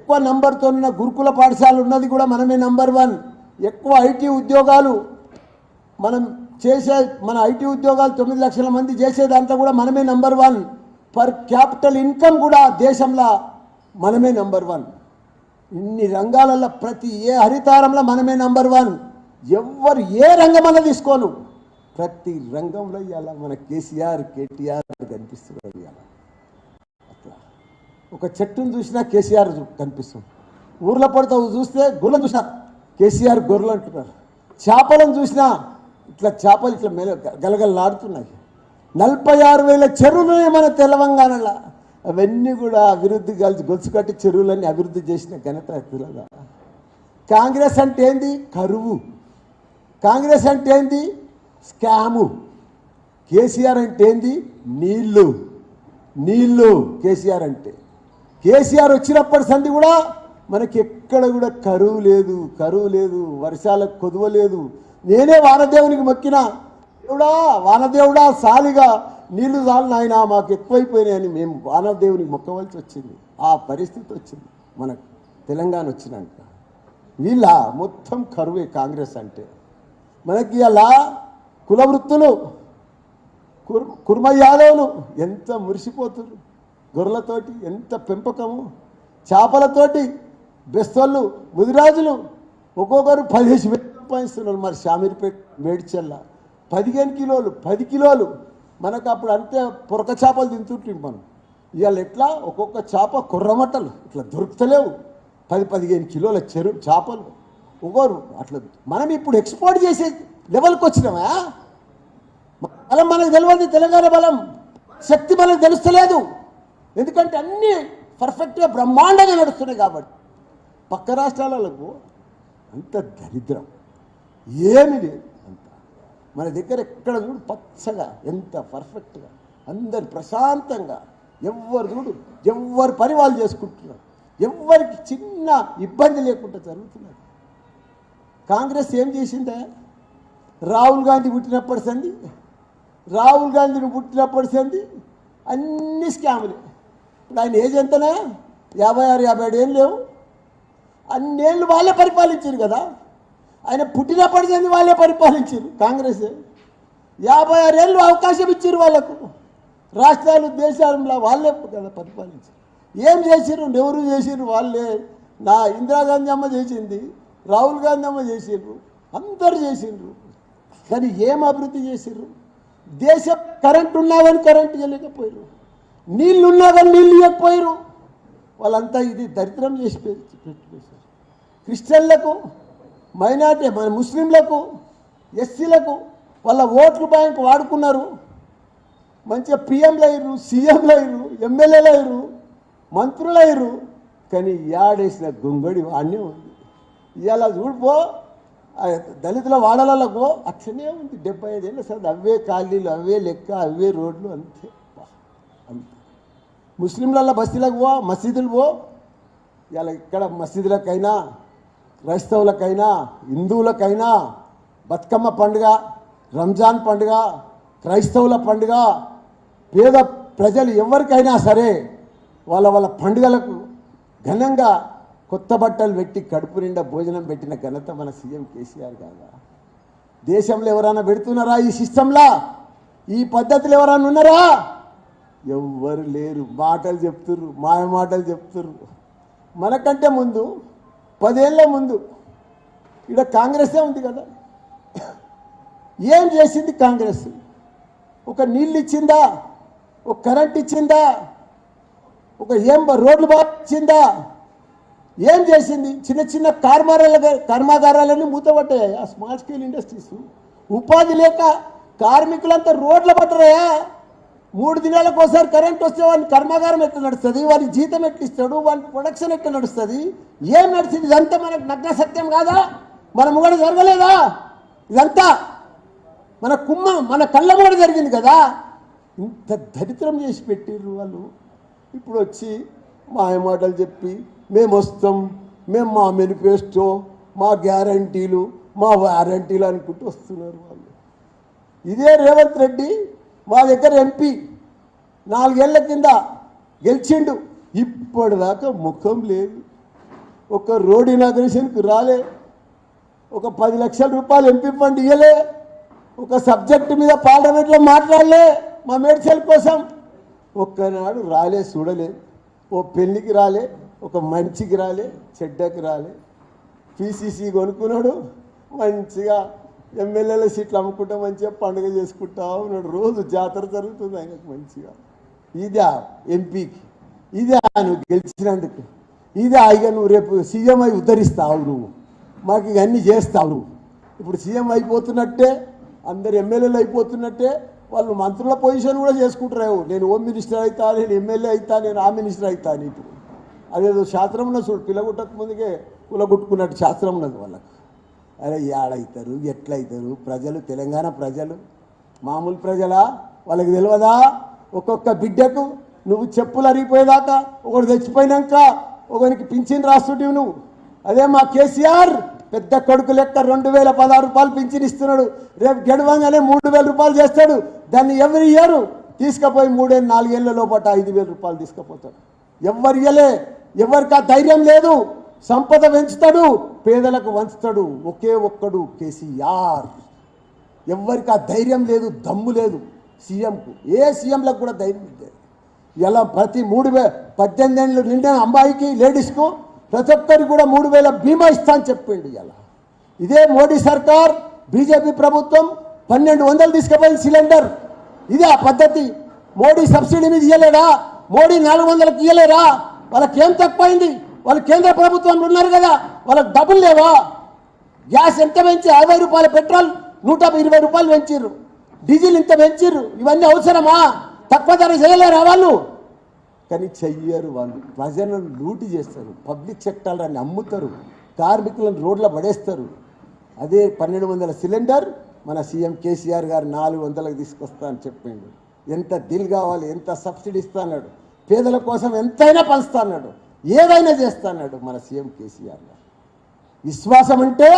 ఎక్కువ నంబర్తో ఉన్న గురుకుల పాఠశాల ఉన్నది కూడా మనమే నంబర్ 1. ఎక్కువ ఐటీ ఉద్యోగాలు మనం చేసే మన ఐటీ ఉద్యోగాలు 9 లక్షల మంది చేసే దాంట్లో కూడా మనమే నంబర్ 1. పర్ క్యాపిటల్ ఇన్కమ్ కూడా దేశంలో మనమే నంబర్ 1. ఇన్ని రంగాలలో ప్రతి ఏ హరితారంలో మనమే నంబర్ 1. ఎవరు ఏ రంగమన్నా తీసుకోను, ప్రతి రంగంలో ఇవాళ మన కేసీఆర్ కేటీఆర్ కనిపిస్తున్నారు. ఇవాళ అట్లా ఒక చెట్టును చూసినా కేసీఆర్ కనిపిస్తుంది. ఊర్లో పడితే చూస్తే గొర్రెలు చూసినా కేసీఆర్ గొర్రెలు అంటున్నారు. చేపలను చూసినా ఇట్లా చేపలు ఇట్లా గలగలలాడుతున్నాయి. 46,000 చెరువులు మన తెలంగాణలో, అవన్నీ కూడా అభివృద్ధి గొలుసు కట్టి చెరువులన్నీ అభివృద్ధి చేసిన ఘనత తెలంగాణ. కాంగ్రెస్ అంటే ఏంది? కరువు. కాంగ్రెస్ అంటే ఏంది? స్కాము. కేసీఆర్ అంటే ఏంది? నీళ్ళు. నీళ్ళు కేసీఆర్ అంటే. కేసీఆర్ వచ్చినప్పటి సంది కూడా మనకి ఎక్కడ కూడా కరువు లేదు, కరువు లేదు, వర్షాలకు కొదువ లేదు. నేనే వానదేవునికి మొక్కిన, దేవుడా వానదేవుడా సాలిగా నీళ్లు చాలు నాయన మాకు ఎక్కువైపోయినాయని మేము వానదేవునికి మొక్కవలసి వచ్చింది. ఆ పరిస్థితి వచ్చింది మనకు తెలంగాణ వచ్చినాక. వీళ్ళ మొత్తం కరువే కాంగ్రెస్ అంటే. మనకి అలా కుల వృత్తులు కుర్మ యాదవులు ఎంత మురిసిపోతున్నారు, గొర్రెలతోటి ఎంత పెంపకము, చేపలతోటి బెస్తోళ్ళు ముదిరాజులు ఒక్కొక్కరు 15,000 సంపాదిస్తున్నారు. మరి షామీర్పేట మేడ్చల్ల 15 కిలోలు 10 కిలోలు. మనకు అప్పుడు అంతే పొరక చేపలు తింటుంటాం మనం. ఇవాళ ఎట్లా ఒక్కొక్క చేప కుర్రమట్టలు ఇట్లా దొరుకుతలేవు. 10-15 కిలోల చెరువు చేపలు ఒక్కోరు అట్లా. మనం ఇప్పుడు ఎక్స్పోర్ట్ చేసే లెవెల్కి వచ్చినామా? బలం మనకు తెలియదు, తెలంగాణ బలం శక్తి మనకు తెలుస్తలేదు. ఎందుకంటే అన్నీ పర్ఫెక్ట్గా బ్రహ్మాండంగా నడుస్తున్నాయి కాబట్టి. పక్క రాష్ట్రాలకు అంత దరిద్రం ఏమి లేదు. అంత మన దగ్గర ఎక్కడ చూడు పచ్చగా ఎంత పర్ఫెక్ట్గా అందరు ప్రశాంతంగా ఎవ్వరు చూడు ఎవ్వరు పని వాళ్ళు చేసుకుంటున్నారు. ఎవ్వరికి చిన్న ఇబ్బంది లేకుండా జరుగుతున్నారు. కాంగ్రెస్ ఏం చేసిందే? రాహుల్ గాంధీ పుట్టినప్పటి సంది, రాహుల్ గాంధీని పుట్టినప్పటి సంది అన్ని స్కాములే. ఇప్పుడు ఆయన ఏజ్ ఎంతనే? 56-57 ఏళ్ళు లేవు. అన్నేళ్ళు వాళ్ళే పరిపాలించారు కదా. ఆయన పుట్టినప్పటి సంది వాళ్ళే పరిపాలించారు. కాంగ్రెస్ 56 ఏళ్ళు అవకాశం ఇచ్చారు వాళ్ళకు. రాష్ట్రాలు దేశాలలో వాళ్ళే కదా పరిపాలించారు. ఏం చేసిర్రు? ఎవరు చేసిర్రు? వాళ్ళే. నా ఇందిరాగాంధీ అమ్మ చేసింది, రాహుల్ గాంధీ అమ్మ చేసిర్రు, అందరు చేసిండ్రు. కానీ ఏం అభివృద్ధి చేసిర్రు? దేశం కరెంటు ఉన్నామని కరెంటు ఇవ్వలేకపోయారు, నీళ్ళు ఉన్నా కానీ నీళ్ళు ఇవ్వకపోయారు. వాళ్ళంతా ఇది దరిద్రం చేసి పెట్టేశారు. క్రిస్టియన్లకు, మైనార్టీ మన ముస్లింలకు, ఎస్సీలకు వాళ్ళ ఓట్లు బ్యాంక్ వాడుకున్నారు. మంచిగా పిఎంలు అయ్యారు, సీఎంలు అయ్యారు, ఎమ్మెల్యేలు అయ్యారు, మంత్రులు అయ్యారు. కానీ యాడేసిన గొంగడి వాడినే ఉంది. ఇవాళ చూడిపో దళితుల వాడలకు అట్లనే ఉంది. 75 ఏళ్ళ సార్ అవే ఖాళీలు, అవే లెక్క, అవే రోడ్లు, అంతే అంతే. ముస్లింల బస్తీలకు పో, మసీదులు పో. ఇలా ఇక్కడ మసీదులకైనా, క్రైస్తవులకైనా, హిందువులకైనా బతుకమ్మ పండుగ, రంజాన్ పండుగ, క్రైస్తవుల పండుగ, పేద ప్రజలు ఎవరికైనా సరే వాళ్ళ పండుగలకు ఘనంగా కొత్త బట్టలు పెట్టి కడుపు నిండా భోజనం పెట్టిన ఘనత మన సీఎం కేసీఆర్ కాదా? దేశంలో ఎవరైనా పెడుతున్నారా ఈ సిస్టంలా? ఈ పద్ధతులు ఎవరైనా ఉన్నారా? ఎవ్వరు లేరు. మాటలు చెప్తుర్రు, మాయ మాటలు చెప్తుర్రు. మనకంటే ముందు 10 ఏళ్ళ ముందు ఇక్కడ కాంగ్రెసే ఉంది కదా. ఏం చేసింది కాంగ్రెస్? ఒక నీళ్ళు ఇచ్చిందా? ఒక కరెంట్ ఇచ్చిందా? ఒక రోడ్లు బాగా ఇచ్చిందా? ఏం చేసింది? చిన్న చిన్న కర్మాగారాలన్నీ మూతపడ్డాయి. ఆ స్మాల్ స్కేల్ ఇండస్ట్రీస్ ఉపాధి లేక కార్మికులంతా రోడ్ల పట్టరాయా? 3 దినాలకు ఒకసారి కరెంట్ వస్తే వాడిని కర్మాగారం ఎట్లా నడుస్తుంది? వాడి జీతం ఎట్లా ఇస్తాడు? వాడి ప్రొడక్షన్ ఎట్లా నడుస్తుంది? ఏం నడిచింది? ఇదంతా మనకు నగ్న సత్యం కాదా? మన ముంగడ జరగలేదా? ఇదంతా మన కళ్ళ ముంగడ జరిగింది కదా. ఇంత దరిద్రం చేసి పెట్టిర్రు వాళ్ళు. ఇప్పుడు వచ్చి మాయమాటలు చెప్పి మేము వస్తాం, మేము మా మేనిఫెస్టో, మా గ్యారంటీలు, మా వారంటీలు అనుకుంటూ వస్తున్నారు వాళ్ళు. ఇదే రేవంత్ రెడ్డి మా దగ్గర ఎంపీ 4 ఏళ్ల కింద గెలిచిండు. ఇప్పటిదాకా ముఖం లేదు. ఒక రోడ్ ఇనాగ్రేషన్కి రాలే, ఒక 10 లక్షల రూపాయలు ఎంపీ ఫండ్ ఇవ్వలే, ఒక సబ్జెక్టు మీద పార్లమెంట్లో మాట్లాడలే మా మేడ్చల్ కోసం. ఒక్కనాడు రాలే, చూడలేదు. ఓ పెళ్ళికి రాలే, ఒక మంచికి రాలే, చెడ్డకి రాలే. పిసిసి కొనుక్కున్నాడు, మంచిగా ఎమ్మెల్యేల సీట్లు అమ్ముకుంటా మంచిగా పండుగ చేసుకుంటా ఉన్నాడు. రోజు జాతర జరుగుతుంది ఆయనకు మంచిగా. ఇదా ఎంపీకి? ఇదే నువ్వు గెలిచినందుకు? ఇదే ఇక నువ్వు రేపు సీఎం అయి ఉద్ధరిస్తావు, నువ్వు మాకు ఇక అన్నీ చేస్తావు. నువ్వు ఇప్పుడు సీఎం అయిపోతున్నట్టే, అందరు ఎమ్మెల్యేలు అయిపోతున్నట్టే, వాళ్ళు మంత్రుల పొజిషన్ కూడా చేసుకుంటారేమో. నేను హోమ్ మినిస్టర్ అవుతా, నేను ఎమ్మెల్యే అవుతా, నేను ఆ మినిస్టర్ అవుతా అని. ఇప్పుడు అదేదో శాస్త్రం ఉన్నది చూడు, పిల్లగుట్టక ముందుకే కులగొట్టుకున్నట్టు శాస్త్రం ఉన్నది వాళ్ళకు. అరే ఏడవుతారు, ఎట్లయితారు ప్రజలు? తెలంగాణ ప్రజలు మామూలు ప్రజలా? వాళ్ళకి తెలియదా? ఒక్కొక్క బిడ్డకు నువ్వు చెప్పులు అరిగిపోయేదాకా, ఒకడు తెచ్చిపోయినాక ఒకరికి పింఛన్ రాస్తుంటివి నువ్వు. అదే మా కేసీఆర్ పెద్ద కొడుకు లెక్క 2016 రూపాయలు పింఛన్ ఇస్తున్నాడు. రేపు గెడవంగానే 3000 రూపాయలు చేస్తాడు. దాన్ని ఎవరి ఇయర్ తీసుకుపోయి 3-4 ఏళ్ళ లోపల 5000 రూపాయలు తీసుకుపోతాడు. ఎవరు ఇయ్యలే, ఎవరికి ఆ ధైర్యం లేదు. సంపద పెంచుతాడు, పేదలకు వంచుతాడు. ఒకే ఒక్కడు కేసీఆర్. ఎవరికి ఆ ధైర్యం లేదు, దమ్ము లేదు సీఎంకు. ఏ సీఎంలకు కూడా ధైర్యం లేదు. ఇలా ప్రతి 18 ఏళ్ళు నిండిన అమ్మాయికి, లేడీస్కు ప్రతి ఒక్కరికి కూడా 3000 బీమా ఇస్తా అని చెప్పిండు. ఇలా ఇదే మోడీ సర్కార్, బీజేపీ ప్రభుత్వం 1200 తీసుకుపోయింది సిలిండర్. ఇదే ఆ పద్ధతి. మోడీ సబ్సిడీ మీద ఇయ్యలేడా? మోడీ 400కి ఇయ్యలేరా? వాళ్ళకి ఏం తక్కువైంది? వాళ్ళు కేంద్ర ప్రభుత్వంలో ఉన్నారు కదా, వాళ్ళకి డబ్బులు లేవా? గ్యాస్ ఎంత పెంచి 60 రూపాయల పెట్రోల్ 120 రూపాయలు పెంచిర్రు, డీజిల్ ఇంత పెంచిర్రు. ఇవన్నీ అవసరమా? తక్కువ ధర చేయలేరా వాళ్ళు? కానీ చెయ్యరు. వాళ్ళు ప్రజలను లూటి చేస్తారు, పబ్లిక్ సెక్టార్ని అమ్ముతారు, కార్మికులను రోడ్ల పడేస్తారు. అదే 1200 సిలిండర్ మన సీఎం కేసీఆర్ గారు 400కి తీసుకొస్తా అని చెప్పిండు. ఎంత దిల్ కావాలి, ఎంత సబ్సిడీ ఇస్తా అన్నాడు, పేదల కోసం ఎంతైనా పంచుతా అన్నాడు, ఏదైనా చేస్తా అన్నాడు మన సీఎం కేసీఆర్ గారు. విశ్వాసం అంటే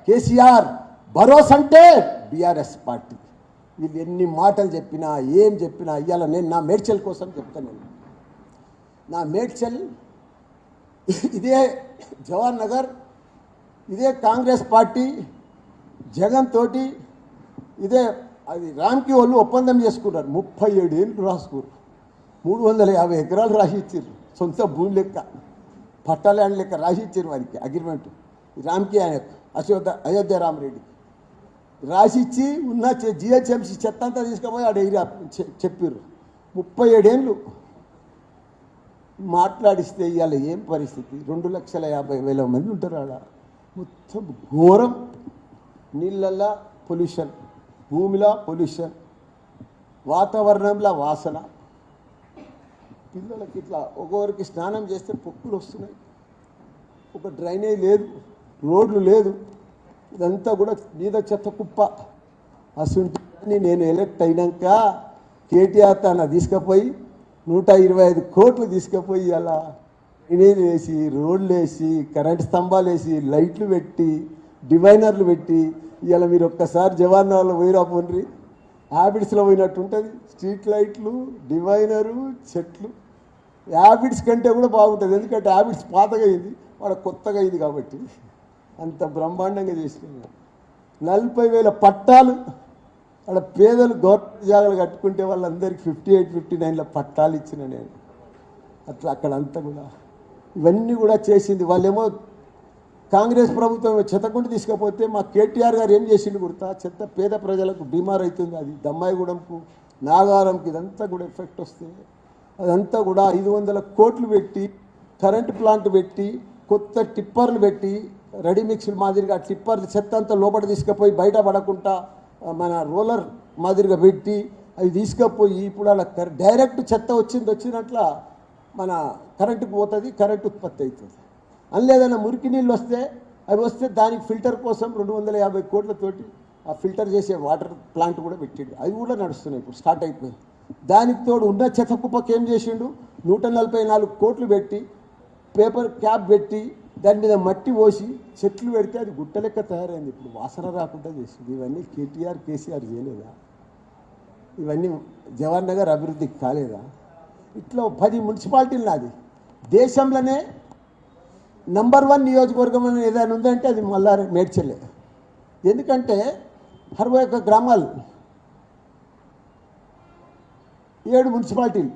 కేసీఆర్, భరోసా అంటే బీఆర్ఎస్ పార్టీ. వీళ్ళు ఎన్ని మాటలు చెప్పినా, ఏం చెప్పినా ఇవాళ నేను నా మేడ్చల్ కోసం చెప్తాను. నా మేడ్చల్ ఇదే జవహర్ నగర్, ఇదే కాంగ్రెస్ పార్టీ జగన్ తోటి ఇదే అది రామ్కి వాళ్ళు ఒప్పందం చేసుకున్నారు. 37 ఏళ్ళు రాసుకున్నారు. 350 ఎకరాలు రాసి ఇచ్చారు. సొంత భూమి లెక్క, పట్టా ల్యాండ్ లెక్క రాసి ఇచ్చారు వారికి అగ్రిమెంట్. రామ్కి ఆయనకు అయోధ్య రామరెడ్డి రాసిచ్చి ఉన్న జిహెచ్ఎంసీ చెత్త అంతా తీసుకుపోయి ఆడ ఏరియా చెప్పారు. 37 ఏళ్ళు మాట్లాడిస్తే ఇవాళ ఏం పరిస్థితి? 2,50,000 మంది ఉంటారు ఆడ. మొత్తం ఘోరం. నీళ్ళల్లో పొల్యూషన్, భూమిలో పొల్యూషన్, వాతావరణంలో వాసన. పిల్లలకి ఇట్లా ఒక్కొక్కరికి స్నానం చేస్తే పొక్కులు వస్తున్నాయి. ఒక డ్రైనేజ్ లేదు, రోడ్లు లేదు, ఇదంతా కూడా మీద చెత్త కుప్ప. అసలు నేను ఎలక్ట్ అయినాక కేటీఆర్ తన తీసుకుపోయి 125 కోట్లు తీసుకుపోయి అలా డ్రైనేజ్ వేసి, రోడ్లు వేసి, కరెంట్ స్తంభాలు వేసి, లైట్లు పెట్టి, డివైనర్లు పెట్టి, ఇవాళ మీరు ఒక్కసారి జవాన్లో పోయిరా పోండ్రి, హ్యాబిట్స్లో పోయినట్టు ఉంటుంది. స్ట్రీట్ లైట్లు, డివైనరు, చెట్లు. హ్యాబిట్స్ కంటే కూడా బాగుంటుంది, ఎందుకంటే హ్యాబిట్స్ పాతగా అయింది, వాడు కొత్తగా అయింది కాబట్టి. అంత బ్రహ్మాండంగా చేసినాను. 40,000 పట్టాలు అక్కడ పేదలు గవర్నమెంట్ జాగాలు కట్టుకుంటే వాళ్ళందరికీ 58, 59 పట్టాలు ఇచ్చిన నేను. అట్లా అక్కడంతా కూడా ఇవన్నీ కూడా చేసింది వాళ్ళేమో. కాంగ్రెస్ ప్రభుత్వం చెత్తకుండి తీసుకపోతే మా కేటీఆర్ గారు ఏం చేసిండు గుర్తా? చెత్త పేద ప్రజలకు బీమార్ అవుతుంది. అది దమ్మాయిగూడెంకు, నాగారంకి ఇదంతా కూడా ఎఫెక్ట్ వస్తే అదంతా కూడా 500 కోట్లు పెట్టి, కరెంటు ప్లాంట్ పెట్టి, కొత్త టిప్పర్లు పెట్టి, రెడీ మిక్స్డ్ మాదిరిగా టిప్పర్లు చెత్త అంతా లోపల తీసుకుపోయి బయట పడకుండా మన రోలర్ మాదిరిగా పెట్టి అవి తీసుకుపోయి ఇప్పుడు అలా డైరెక్ట్ చెత్త వచ్చినట్ల మన కరెంటుకు పోతుంది, కరెంటు ఉత్పత్తి అవుతుంది. అందులేదన్నా మురికి నీళ్ళు వస్తే అవి వస్తే దానికి ఫిల్టర్ కోసం 250 కోట్లతోటి ఆ ఫిల్టర్ చేసే వాటర్ ప్లాంట్ కూడా పెట్టిండు. అవి కూడా నడుస్తున్నాయి, ఇప్పుడు స్టార్ట్ అయిపోయింది. దానికి తోడు ఉన్న చెత్త కుప్పకి ఏం చేసిండు? 144 కోట్లు పెట్టి, పేపర్ క్యాప్ పెట్టి, దాని మీద మట్టి పోసి చెట్లు పెడితే అది గుట్ట లెక్క తయారైంది. ఇప్పుడు వాసన రాకుండా చేసింది. ఇవన్నీ కేటీఆర్, కేసీఆర్ చేయలేదా? ఇవన్నీ జవహర్ నగర్ అభివృద్ధికి కాలేదా? ఇట్లా 10 మున్సిపాలిటీలు నాది. దేశంలోనే నంబర్ 1 నియోజకవర్గం అని ఏదైనా ఉందంటే అది మల్లారె మేడ్చలే. ఎందుకంటే 61 గ్రామాలు, 7 మున్సిపాలిటీలు.